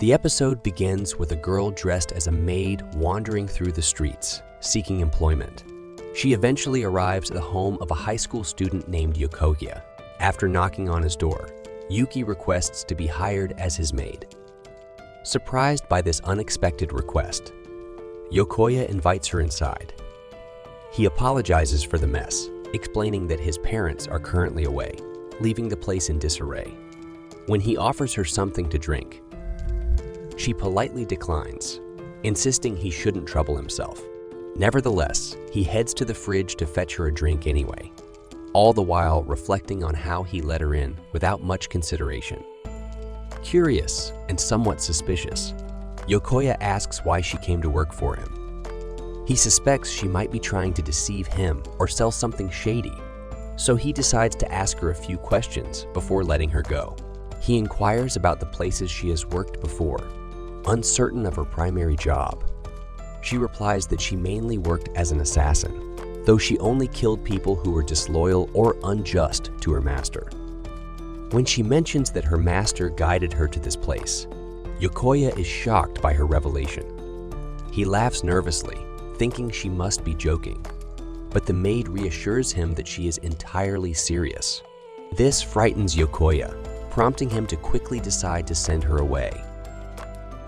The episode begins with a girl dressed as a maid wandering through the streets, seeking employment. She eventually arrives at the home of a high school student named Yokoya. After knocking on his door, Yuki requests to be hired as his maid. Surprised by this unexpected request, Yokoya invites her inside. He apologizes for the mess, explaining that his parents are currently away, leaving the place in disarray. When he offers her something to drink, she politely declines, insisting he shouldn't trouble himself. Nevertheless, he heads to the fridge to fetch her a drink anyway, all the while reflecting on how he let her in without much consideration. Curious and somewhat suspicious, Yokoya asks why she came to work for him. He suspects she might be trying to deceive him or sell something shady, so he decides to ask her a few questions before letting her go. He inquires about the places she has worked before, uncertain of her primary job. She replies that she mainly worked as an assassin, though she only killed people who were disloyal or unjust to her master. When she mentions that her master guided her to this place, Yokoya is shocked by her revelation. He laughs nervously, thinking she must be joking, but the maid reassures him that she is entirely serious. This frightens Yokoya, prompting him to quickly decide to send her away.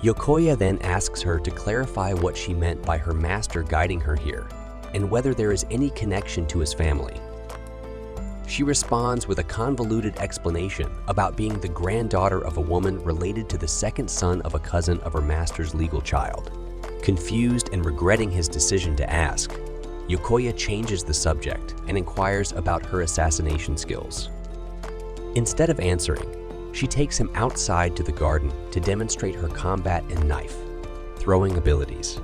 Yokoya then asks her to clarify what she meant by her master guiding her here, and whether there is any connection to his family. She responds with a convoluted explanation about being the granddaughter of a woman related to the second son of a cousin of her master's legal child. Confused and regretting his decision to ask, Yokoya changes the subject and inquires about her assassination skills. Instead of answering, she takes him outside to the garden to demonstrate her combat and knife throwing abilities,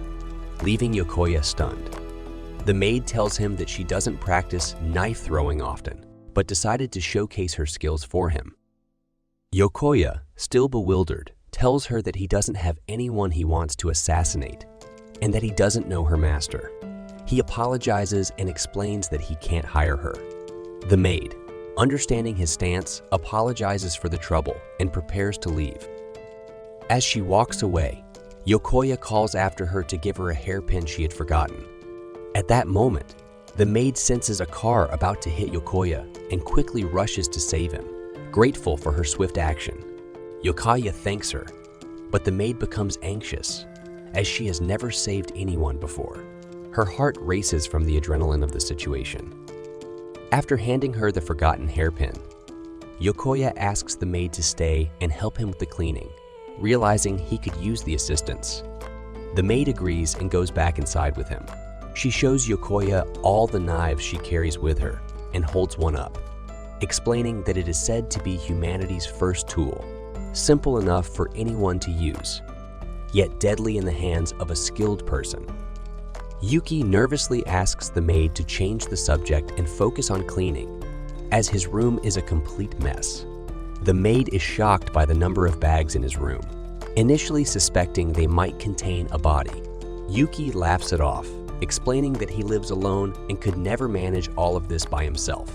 leaving Yokoya stunned. The maid tells him that she doesn't practice knife throwing often, but decided to showcase her skills for him. Yokoya, still bewildered, tells her that he doesn't have anyone he wants to assassinate and that he doesn't know her master. He apologizes and explains that he can't hire her. The maid, understanding his stance, apologizes for the trouble and prepares to leave. As she walks away, Yokoya calls after her to give her a hairpin she had forgotten. At that moment, the maid senses a car about to hit Yokoya and quickly rushes to save him, grateful for her swift action. Yokoya thanks her, but the maid becomes anxious, as she has never saved anyone before. Her heart races from the adrenaline of the situation. After handing her the forgotten hairpin, Yokoya asks the maid to stay and help him with the cleaning, realizing he could use the assistance. The maid agrees and goes back inside with him. She shows Yokoya all the knives she carries with her and holds one up, explaining that it is said to be humanity's first tool, simple enough for anyone to use, yet deadly in the hands of a skilled person. Yuki nervously asks the maid to change the subject and focus on cleaning, as his room is a complete mess. The maid is shocked by the number of bags in his room, initially suspecting they might contain a body. Yuki laughs it off, explaining that he lives alone and could never manage all of this by himself,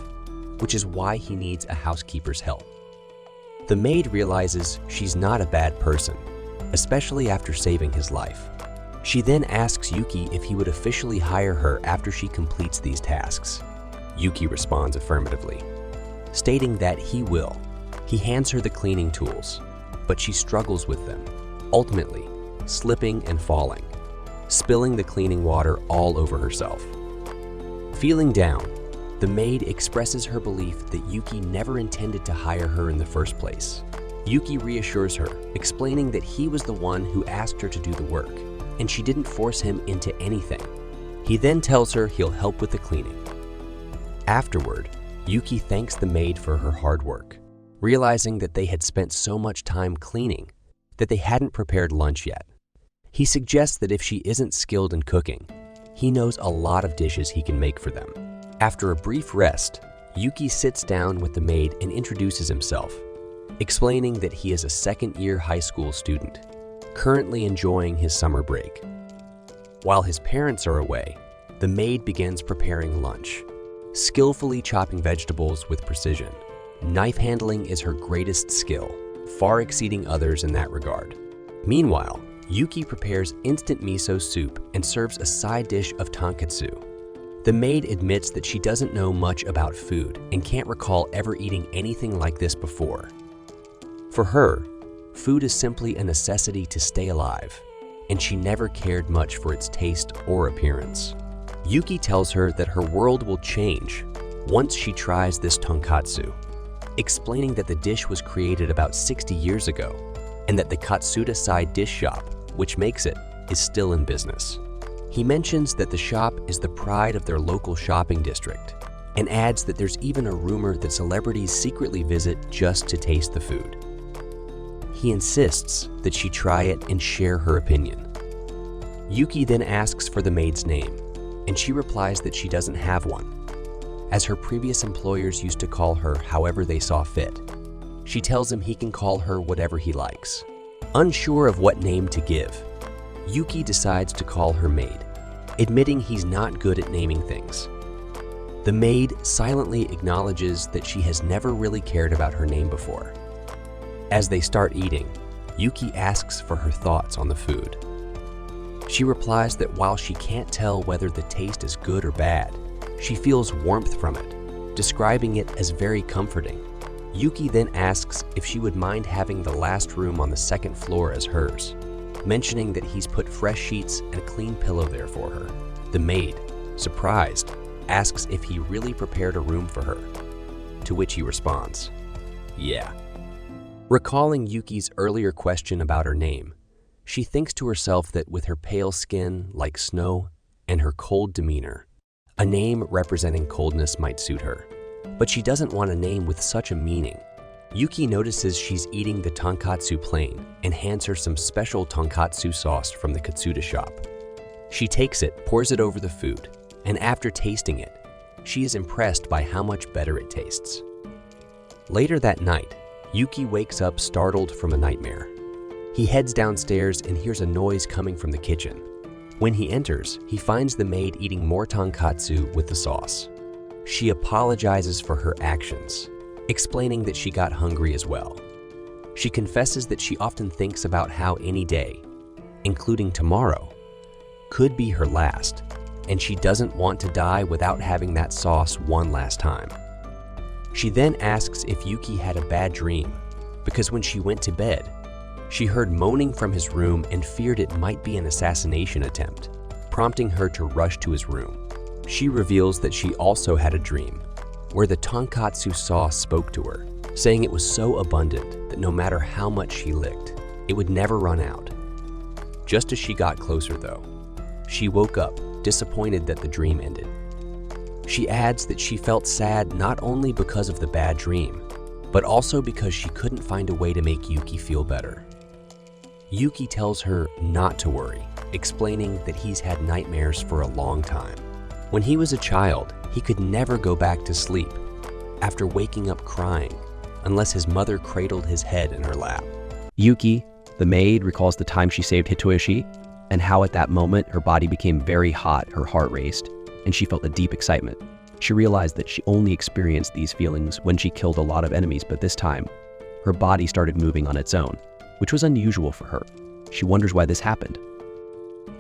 which is why he needs a housekeeper's help. The maid realizes she's not a bad person, especially after saving his life. She then asks Yuki if he would officially hire her after she completes these tasks. Yuki responds affirmatively, stating that he will. He hands her the cleaning tools, but she struggles with them, ultimately slipping and falling, spilling the cleaning water all over herself. Feeling down, the maid expresses her belief that Yuki never intended to hire her in the first place. Yuki reassures her, explaining that he was the one who asked her to do the work, and she didn't force him into anything. He then tells her he'll help with the cleaning. Afterward, Yuki thanks the maid for her hard work, realizing that they had spent so much time cleaning that they hadn't prepared lunch yet. He suggests that if she isn't skilled in cooking, he knows a lot of dishes he can make for them. After a brief rest, Yuki sits down with the maid and introduces himself, explaining that he is a second-year high school student, currently enjoying his summer break. While his parents are away, the maid begins preparing lunch, skillfully chopping vegetables with precision. Knife handling is her greatest skill, far exceeding others in that regard. Meanwhile, Yuki prepares instant miso soup and serves a side dish of tonkatsu. The maid admits that she doesn't know much about food and can't recall ever eating anything like this before. For her, food is simply a necessity to stay alive, and she never cared much for its taste or appearance. Yuki tells her that her world will change once she tries this tonkatsu, explaining that the dish was created about 60 years ago and that the Katsuda side dish shop, which makes it, is still in business. He mentions that the shop is the pride of their local shopping district and adds that there's even a rumor that celebrities secretly visit just to taste the food. He insists that she try it and share her opinion. Yuki then asks for the maid's name, and she replies that she doesn't have one, as her previous employers used to call her however they saw fit. She tells him he can call her whatever he likes. Unsure of what name to give, Yuki decides to call her maid, admitting he's not good at naming things. The maid silently acknowledges that she has never really cared about her name before. As they start eating, Yuki asks for her thoughts on the food. She replies that while she can't tell whether the taste is good or bad, she feels warmth from it, describing it as very comforting. Yuki then asks if she would mind having the last room on the second floor as hers, mentioning that he's put fresh sheets and a clean pillow there for her. The maid, surprised, asks if he really prepared a room for her, to which he responds, "Yeah." Recalling Yuki's earlier question about her name, she thinks to herself that with her pale skin like snow and her cold demeanor, a name representing coldness might suit her. But she doesn't want a name with such a meaning. Yuki notices she's eating the tonkatsu plain and hands her some special tonkatsu sauce from the Katsuda shop. She takes it, pours it over the food, and after tasting it, she is impressed by how much better it tastes. Later that night, Yuki wakes up startled from a nightmare. He heads downstairs and hears a noise coming from the kitchen. When he enters, he finds the maid eating more tonkatsu with the sauce. She apologizes for her actions, explaining that she got hungry as well. She confesses that she often thinks about how any day, including tomorrow, could be her last, and she doesn't want to die without having that sauce one last time. She then asks if Yuki had a bad dream, because when she went to bed, she heard moaning from his room and feared it might be an assassination attempt, prompting her to rush to his room. She reveals that she also had a dream, where the tonkatsu sauce spoke to her, saying it was so abundant that no matter how much she licked, it would never run out. Just as she got closer though, she woke up, disappointed that the dream ended. She adds that she felt sad not only because of the bad dream, but also because she couldn't find a way to make Yuki feel better. Yuki tells her not to worry, explaining that he's had nightmares for a long time. When he was a child, he could never go back to sleep after waking up crying unless his mother cradled his head in her lap. Yuki, the maid, recalls the time she saved Hitoyoshi and how at that moment her body became very hot, her heart raced, and she felt a deep excitement. She realized that she only experienced these feelings when she killed a lot of enemies, but this time, her body started moving on its own, which was unusual for her. She wonders why this happened.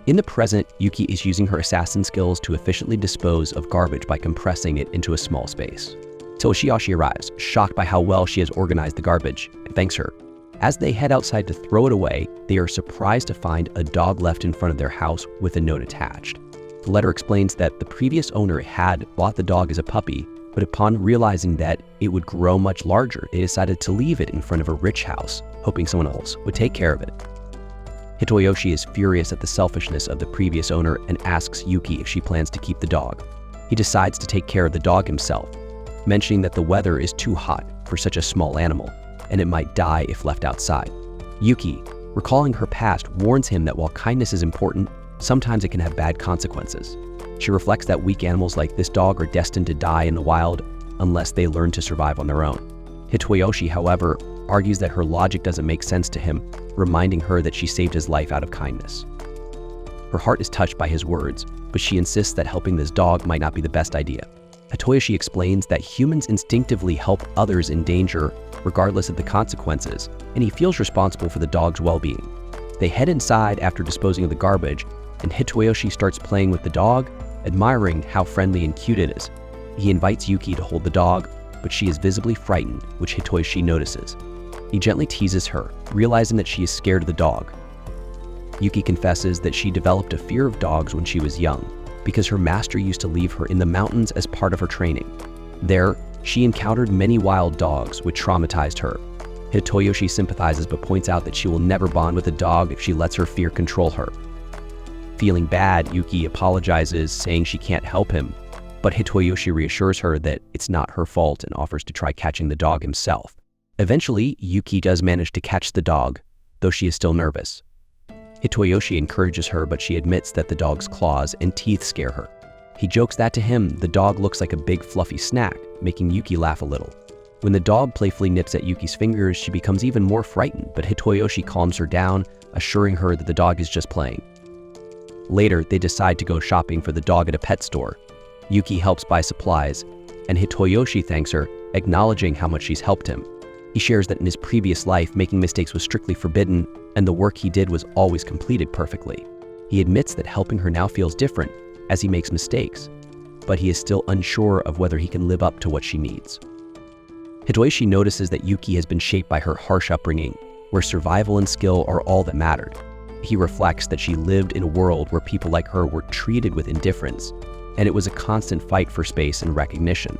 In the present, Yuki is using her assassin skills to efficiently dispose of garbage by compressing it into a small space. Till Shiyoshi arrives, shocked by how well she has organized the garbage, and thanks her. As they head outside to throw it away, they are surprised to find a dog left in front of their house with a note attached. The letter explains that the previous owner had bought the dog as a puppy, but upon realizing that it would grow much larger, they decided to leave it in front of a rich house, hoping someone else would take care of it. Hitoyoshi is furious at the selfishness of the previous owner and asks Yuki if she plans to keep the dog. He decides to take care of the dog himself, mentioning that the weather is too hot for such a small animal, and it might die if left outside. Yuki, recalling her past, warns him that while kindness is important, sometimes it can have bad consequences. She reflects that weak animals like this dog are destined to die in the wild unless they learn to survive on their own. Hitoyoshi, however, argues that her logic doesn't make sense to him, reminding her that she saved his life out of kindness. Her heart is touched by his words, but she insists that helping this dog might not be the best idea. Hitoyoshi explains that humans instinctively help others in danger regardless of the consequences, and he feels responsible for the dog's well-being. They head inside after disposing of the garbage, and Hitoyoshi starts playing with the dog, admiring how friendly and cute it is. He invites Yuki to hold the dog, but she is visibly frightened, which Hitoyoshi notices. He gently teases her, realizing that she is scared of the dog. Yuki confesses that she developed a fear of dogs when she was young, because her master used to leave her in the mountains as part of her training. There, she encountered many wild dogs, which traumatized her. Hitoyoshi sympathizes but points out that she will never bond with a dog if she lets her fear control her. Feeling bad, Yuki apologizes, saying she can't help him, but Hitoyoshi reassures her that it's not her fault and offers to try catching the dog himself. Eventually, Yuki does manage to catch the dog, though she is still nervous. Hitoyoshi encourages her, but she admits that the dog's claws and teeth scare her. He jokes that to him, the dog looks like a big fluffy snack, making Yuki laugh a little. When the dog playfully nips at Yuki's fingers, she becomes even more frightened, but Hitoyoshi calms her down, assuring her that the dog is just playing. Later, they decide to go shopping for the dog at a pet store. Yuki helps buy supplies, and Hitoyoshi thanks her, acknowledging how much she's helped him. He shares that in his previous life, making mistakes was strictly forbidden, and the work he did was always completed perfectly. He admits that helping her now feels different, as he makes mistakes, but he is still unsure of whether he can live up to what she needs. Hitoyoshi notices that Yuki has been shaped by her harsh upbringing, where survival and skill are all that mattered. He reflects that she lived in a world where people like her were treated with indifference, and it was a constant fight for space and recognition.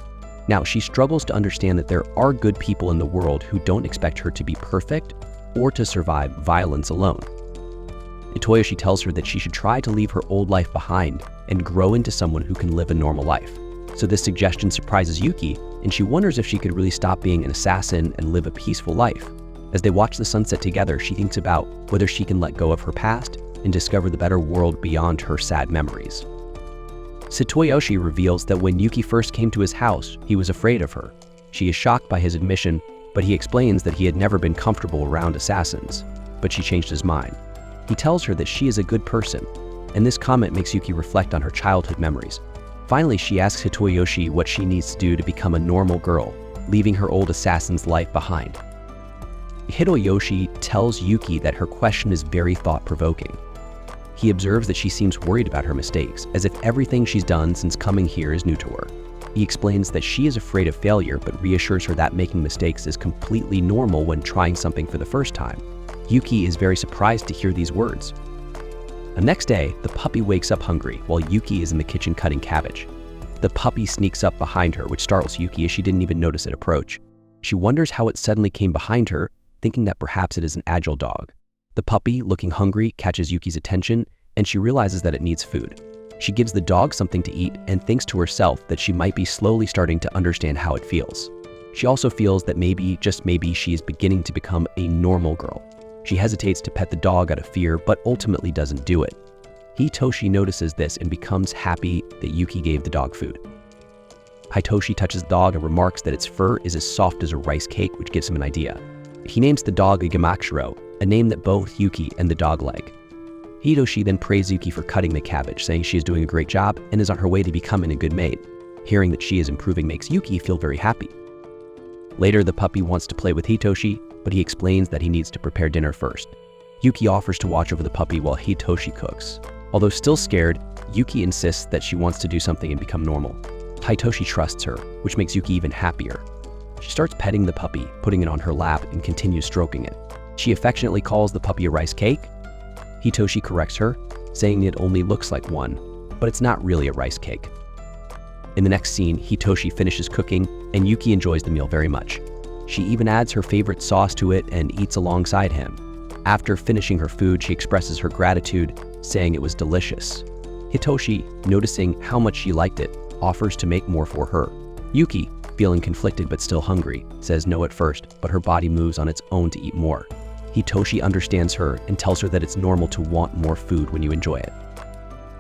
Now, she struggles to understand that there are good people in the world who don't expect her to be perfect or to survive violence alone. Hitoyoshi tells her that she should try to leave her old life behind and grow into someone who can live a normal life. So this suggestion surprises Yuki, and she wonders if she could really stop being an assassin and live a peaceful life. As they watch the sunset together, she thinks about whether she can let go of her past and discover the better world beyond her sad memories. Hitoyoshi reveals that when Yuki first came to his house, he was afraid of her. She is shocked by his admission, but he explains that he had never been comfortable around assassins, but she changed his mind. He tells her that she is a good person, and this comment makes Yuki reflect on her childhood memories. Finally, she asks Hitoyoshi what she needs to do to become a normal girl, leaving her old assassin's life behind. Hitoyoshi tells Yuki that her question is very thought-provoking. He observes that she seems worried about her mistakes, as if everything she's done since coming here is new to her. He explains that she is afraid of failure, but reassures her that making mistakes is completely normal when trying something for the first time. Yuki is very surprised to hear these words. The next day, the puppy wakes up hungry while Yuki is in the kitchen cutting cabbage. The puppy sneaks up behind her, which startles Yuki as she didn't even notice it approach. She wonders how it suddenly came behind her, thinking that perhaps it is an agile dog. The puppy, looking hungry, catches Yuki's attention, and she realizes that it needs food. She gives the dog something to eat and thinks to herself that she might be slowly starting to understand how it feels. She also feels that maybe, just maybe, she is beginning to become a normal girl. She hesitates to pet the dog out of fear, but ultimately doesn't do it. Hitoshi notices this and becomes happy that Yuki gave the dog food. Hitoshi touches the dog and remarks that its fur is as soft as a rice cake, which gives him an idea. He names the dog Igamakshiro, a name that both Yuki and the dog like. Hitoshi then praises Yuki for cutting the cabbage, saying she is doing a great job and is on her way to becoming a good maid. Hearing that she is improving makes Yuki feel very happy. Later, the puppy wants to play with Hitoshi, but he explains that he needs to prepare dinner first. Yuki offers to watch over the puppy while Hitoshi cooks. Although still scared, Yuki insists that she wants to do something and become normal. Hitoshi trusts her, which makes Yuki even happier. She starts petting the puppy, putting it on her lap, and continues stroking it. She affectionately calls the puppy a rice cake. Hitoshi corrects her, saying it only looks like one, but it's not really a rice cake. In the next scene, Hitoshi finishes cooking, and Yuki enjoys the meal very much. She even adds her favorite sauce to it and eats alongside him. After finishing her food, she expresses her gratitude, saying it was delicious. Hitoshi, noticing how much she liked it, offers to make more for her. Yuki, feeling conflicted but still hungry, says no at first, but her body moves on its own to eat more. Hitoshi understands her and tells her that it's normal to want more food when you enjoy it.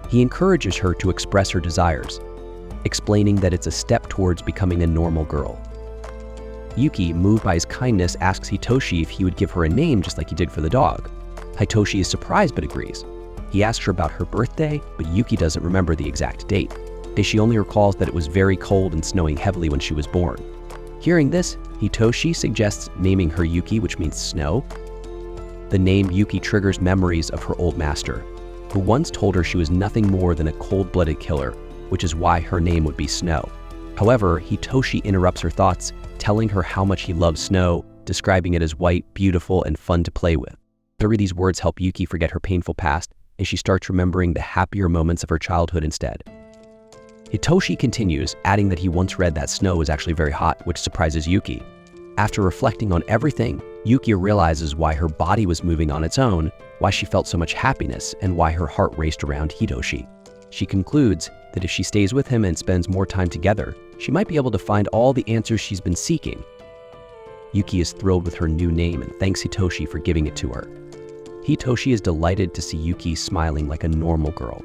He encourages her to express her desires, explaining that it's a step towards becoming a normal girl. Yuki, moved by his kindness, asks Hitoshi if he would give her a name just like he did for the dog. Hitoshi is surprised but agrees. He asks her about her birthday, but Yuki doesn't remember the exact date. She only recalls that it was very cold and snowing heavily when she was born. Hearing this, Hitoshi suggests naming her Yuki, which means snow. The name Yuki triggers memories of her old master, who once told her she was nothing more than a cold-blooded killer, which is why her name would be Snow. However, Hitoshi interrupts her thoughts, telling her how much he loves Snow, describing it as white, beautiful, and fun to play with. These words help Yuki forget her painful past, and she starts remembering the happier moments of her childhood instead. Hitoshi continues, adding that he once read that Snow was actually very hot, which surprises Yuki. After reflecting on everything, Yuki realizes why her body was moving on its own, why she felt so much happiness, and why her heart raced around Hitoshi. She concludes that if she stays with him and spends more time together, she might be able to find all the answers she's been seeking. Yuki is thrilled with her new name and thanks Hitoshi for giving it to her. Hitoshi is delighted to see Yuki smiling like a normal girl.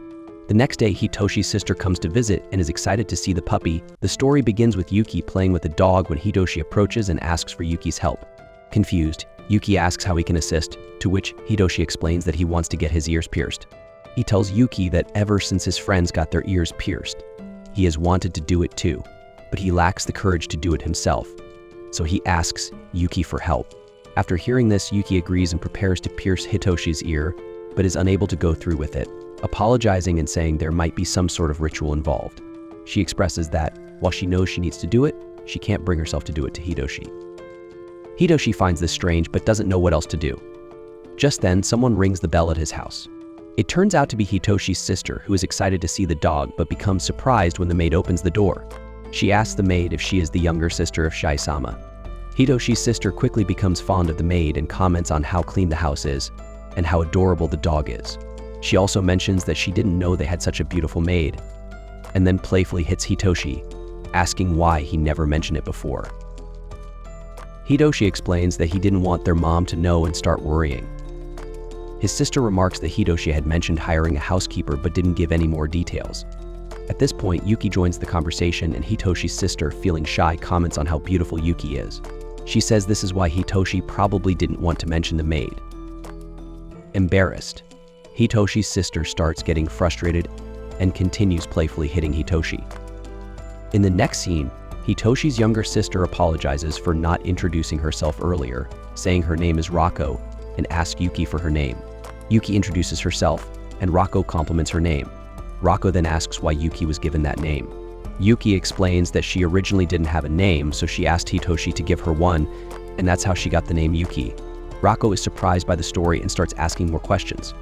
The next day, Hitoshi's sister comes to visit and is excited to see the puppy. The story begins with Yuki playing with a dog when Hitoshi approaches and asks for Yuki's help. Confused, Yuki asks how he can assist, to which Hitoshi explains that he wants to get his ears pierced. He tells Yuki that ever since his friends got their ears pierced, he has wanted to do it too, but he lacks the courage to do it himself. So he asks Yuki for help. After hearing this, Yuki agrees and prepares to pierce Hitoshi's ear, but is unable to go through with it, apologizing and saying there might be some sort of ritual involved. She expresses that, while she knows she needs to do it, she can't bring herself to do it to Hitoshi. Hitoshi finds this strange but doesn't know what else to do. Just then, someone rings the bell at his house. It turns out to be Hitoshi's sister, who is excited to see the dog but becomes surprised when the maid opens the door. She asks the maid if she is the younger sister of Shai-sama. Hitoshi's sister quickly becomes fond of the maid and comments on how clean the house is and how adorable the dog is. She also mentions that she didn't know they had such a beautiful maid, and then playfully hits Hitoshi, asking why he never mentioned it before. Hitoshi explains that he didn't want their mom to know and start worrying. His sister remarks that Hitoshi had mentioned hiring a housekeeper but didn't give any more details. At this point, Yuki joins the conversation and Hitoshi's sister, feeling shy, comments on how beautiful Yuki is. She says this is why Hitoshi probably didn't want to mention the maid. Embarrassed, Hitoshi's sister starts getting frustrated and continues playfully hitting Hitoshi. In the next scene, Hitoshi's younger sister apologizes for not introducing herself earlier, saying her name is Rako, and asks Yuki for her name. Yuki introduces herself, and Rako compliments her name. Rako then asks why Yuki was given that name. Yuki explains that she originally didn't have a name, so she asked Hitoshi to give her one, and that's how she got the name Yuki. Rako is surprised by the story and starts asking more questions.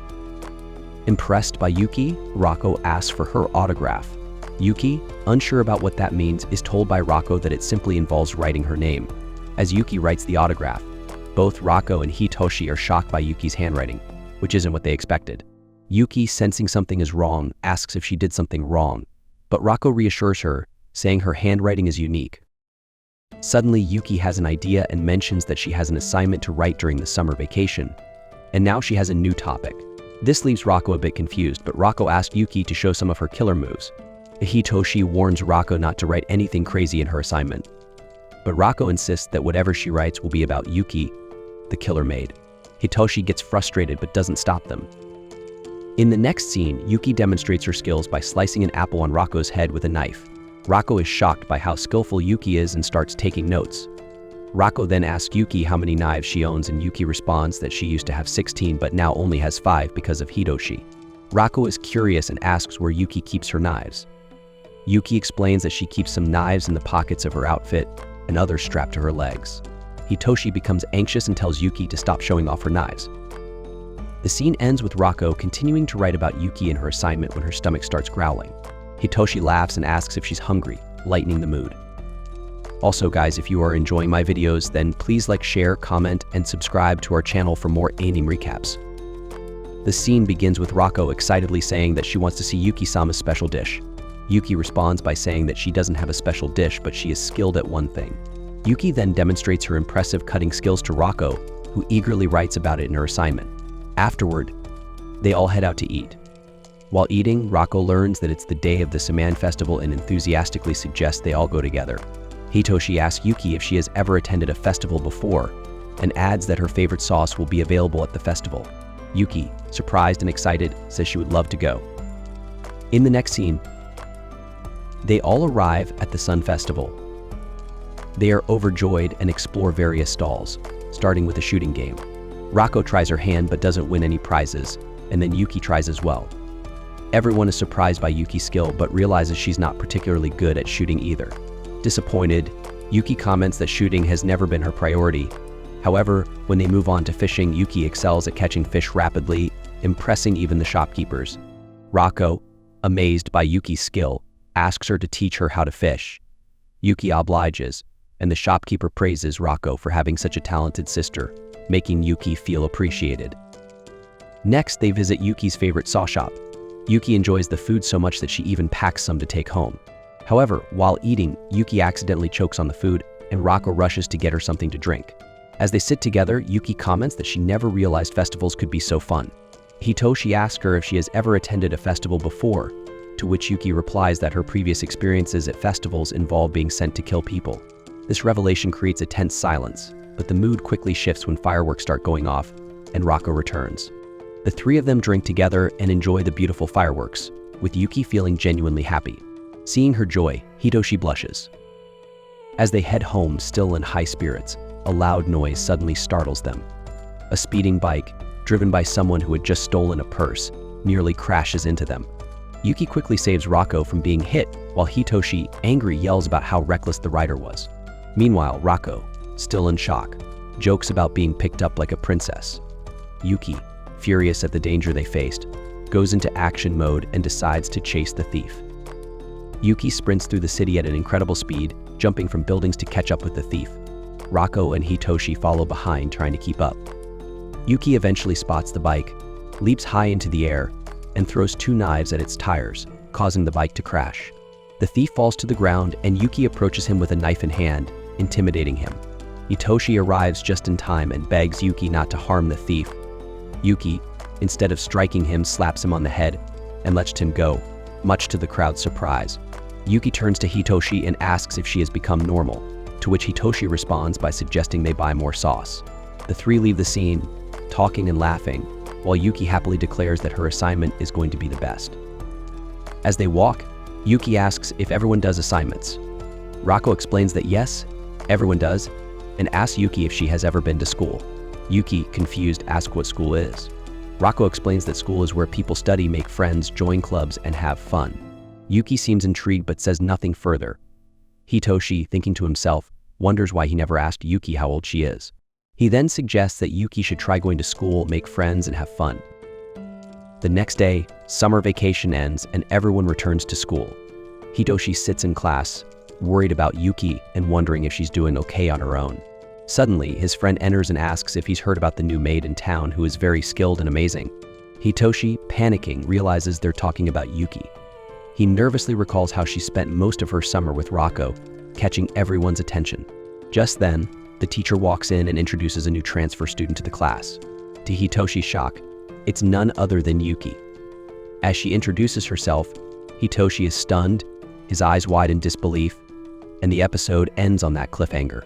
Impressed by Yuki, Rako asks for her autograph. Yuki, unsure about what that means, is told by Rako that it simply involves writing her name. As Yuki writes the autograph, both Rako and Hitoshi are shocked by Yuki's handwriting, which isn't what they expected. Yuki, sensing something is wrong, asks if she did something wrong, but Rako reassures her, saying her handwriting is unique. Suddenly, Yuki has an idea and mentions that she has an assignment to write during the summer vacation, and now she has a new topic. This leaves Rako a bit confused, but Rako asks Yuki to show some of her killer moves. Hitoshi warns Rako not to write anything crazy in her assignment, but Rako insists that whatever she writes will be about Yuki, the killer maid. Hitoshi gets frustrated but doesn't stop them. In the next scene, Yuki demonstrates her skills by slicing an apple on Rako's head with a knife. Rako is shocked by how skillful Yuki is and starts taking notes. Rako then asks Yuki how many knives she owns, and Yuki responds that she used to have 16 but now only has 5 because of Hitoshi. Rako is curious and asks where Yuki keeps her knives. Yuki explains that she keeps some knives in the pockets of her outfit and others strapped to her legs. Hitoshi becomes anxious and tells Yuki to stop showing off her knives. The scene ends with Rako continuing to write about Yuki and her assignment when her stomach starts growling. Hitoshi laughs and asks if she's hungry, lightening the mood. Also guys, if you are enjoying my videos, then please like, share, comment, and subscribe to our channel for more anime recaps. The scene begins with Rako excitedly saying that she wants to see Yuki-sama's special dish. Yuki responds by saying that she doesn't have a special dish, but she is skilled at one thing. Yuki then demonstrates her impressive cutting skills to Rako, who eagerly writes about it in her assignment. Afterward, they all head out to eat. While eating, Rako learns that it's the day of the Saman festival and enthusiastically suggests they all go together. Hitoshi asks Yuki if she has ever attended a festival before, and adds that her favorite sauce will be available at the festival. Yuki, surprised and excited, says she would love to go. In the next scene, they all arrive at the Sun Festival. They are overjoyed and explore various stalls, starting with a shooting game. Rako tries her hand but doesn't win any prizes, and then Yuki tries as well. Everyone is surprised by Yuki's skill but realizes she's not particularly good at shooting either. Disappointed, Yuki comments that shooting has never been her priority. However, when they move on to fishing, Yuki excels at catching fish rapidly, impressing even the shopkeepers. Rako, amazed by Yuki's skill, asks her to teach her how to fish. Yuki obliges, and the shopkeeper praises Rako for having such a talented sister, making Yuki feel appreciated. Next, they visit Yuki's favorite saw shop. Yuki enjoys the food so much that she even packs some to take home. However, while eating, Yuki accidentally chokes on the food, and Rako rushes to get her something to drink. As they sit together, Yuki comments that she never realized festivals could be so fun. Hitoshi asks her if she has ever attended a festival before, to which Yuki replies that her previous experiences at festivals involve being sent to kill people. This revelation creates a tense silence, but the mood quickly shifts when fireworks start going off, and Rako returns. The three of them drink together and enjoy the beautiful fireworks, with Yuki feeling genuinely happy. Seeing her joy, Hitoshi blushes. As they head home, still in high spirits, a loud noise suddenly startles them. A speeding bike, driven by someone who had just stolen a purse, nearly crashes into them. Yuki quickly saves Rako from being hit, while Hitoshi, angry, yells about how reckless the rider was. Meanwhile, Rako, still in shock, jokes about being picked up like a princess. Yuki, furious at the danger they faced, goes into action mode and decides to chase the thief. Yuki sprints through the city at an incredible speed, jumping from buildings to catch up with the thief. Rako and Hitoshi follow behind, trying to keep up. Yuki eventually spots the bike, leaps high into the air, and throws 2 knives at its tires, causing the bike to crash. The thief falls to the ground, and Yuki approaches him with a knife in hand, intimidating him. Hitoshi arrives just in time and begs Yuki not to harm the thief. Yuki, instead of striking him, slaps him on the head and lets him go, much to the crowd's surprise. Yuki turns to Hitoshi and asks if she has become normal, to which Hitoshi responds by suggesting they buy more sauce. The three leave the scene, talking and laughing, while Yuki happily declares that her assignment is going to be the best. As they walk, Yuki asks if everyone does assignments. Rako explains that yes, everyone does, and asks Yuki if she has ever been to school. Yuki, confused, asks what school is. Rako explains that school is where people study, make friends, join clubs, and have fun. Yuki seems intrigued but says nothing further. Hitoshi, thinking to himself, wonders why he never asked Yuki how old she is. He then suggests that Yuki should try going to school, make friends, and have fun. The next day, summer vacation ends and everyone returns to school. Hitoshi sits in class, worried about Yuki and wondering if she's doing okay on her own. Suddenly, his friend enters and asks if he's heard about the new maid in town who is very skilled and amazing. Hitoshi, panicking, realizes they're talking about Yuki. He nervously recalls how she spent most of her summer with Rako, catching everyone's attention. Just then, the teacher walks in and introduces a new transfer student to the class. To Hitoshi's shock, it's none other than Yuki. As she introduces herself, Hitoshi is stunned, his eyes wide in disbelief, and the episode ends on that cliffhanger.